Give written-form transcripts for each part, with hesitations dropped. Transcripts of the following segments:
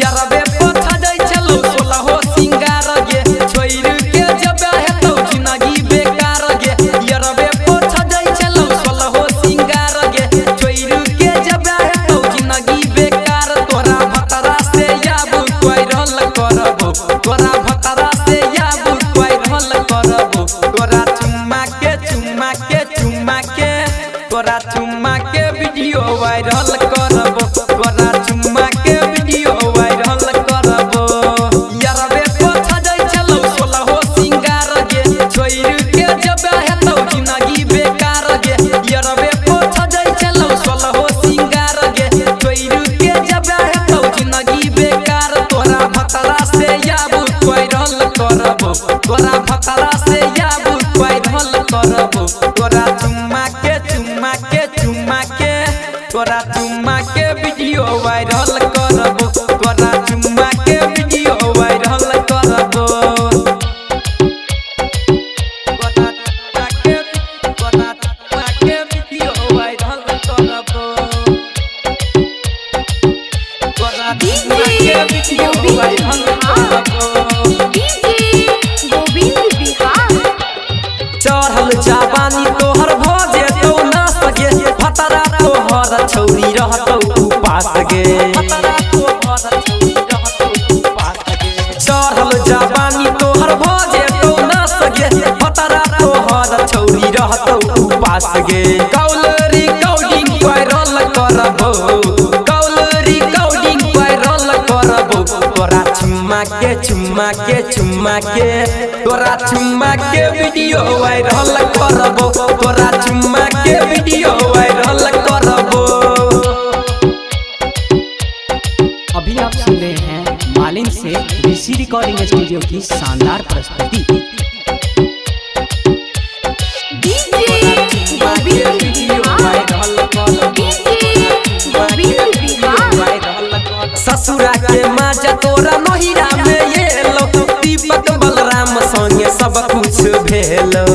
यारबे पोछा जाय चलो सोला हो सिंगार गे छोइर के जबे हेतौ जिंदगी बेकार गे यारबे पोछा जाय चलो सोला हो सिंगार गे छोइर के जबे हेतौ जिंदगी बेकार तोरा भतरा से याबू कोइरल करबो तोरा भतरा से याबू कोइरल करबो तोरा चुम्मा के तोरा चुम्मा के वीडियो वायरल करबो तोरा चुम्मा के वीडियो वायरल करबो यारबे पोछा जाय चलो सोला हो सिंगार गे छोइर के जबे हेतौ जिंदगी बेकार गे यारबे पोछा जाय चलो सोला हो सिंगार गे छोइर के जबे हेतौ जिंदगी बेकार तोरा भतरा से याबू वायरल करबो तोरा भतरा से याबू वायरल करबो तोरा चुम्मा के तोरा चुम्मा के वीडियो वायरल करबो तोरा चुम्मा के वीडियो वायरल करबो तोरा चुम्मा के वीडियो वायरल करबो तोरा चुम्मा के वीडियो वायरल करबो गोविंद बिहार चढ़ल जवानी तोहर भजे तो ना सके भतरा तोहर छौरी रहतौ उपास गे चढ़ल जवानी तोहर भजे तो ना सके भतरा तोहर छौरी रहतौ उपास गे कॉल रिकॉर्डिंग वायरल करबो कॉल रिकॉर्डिंग वायरल करबो तोरा चुम्मा के तोरा चुम्मा के वीडियो वायरल करबो तोरा चुम्मा के वीडियो वायरल करबो। अभी आप सुन रहे हैं मालिन से ऋषि रिकॉर्डिंग स्टूडियो की शानदार प्रस्तुति। ससुरा के माजा तोरा नहिरा में येलो दीपक बलराम संगे सब कुछ भेलो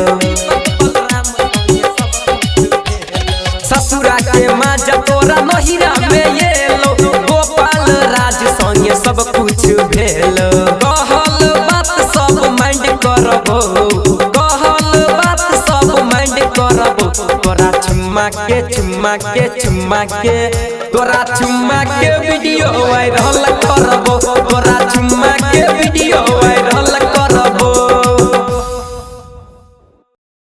ससुरा के माजा तोरा नहिरा में येलो गोपाल राज संगे सब कुछ भेलो कहल बात सब माइंड करबो कहल बात सब माइंड करबो तोरा चुम्मा के तोरा चुम्मा के वीडियो वायरल करबो तोरा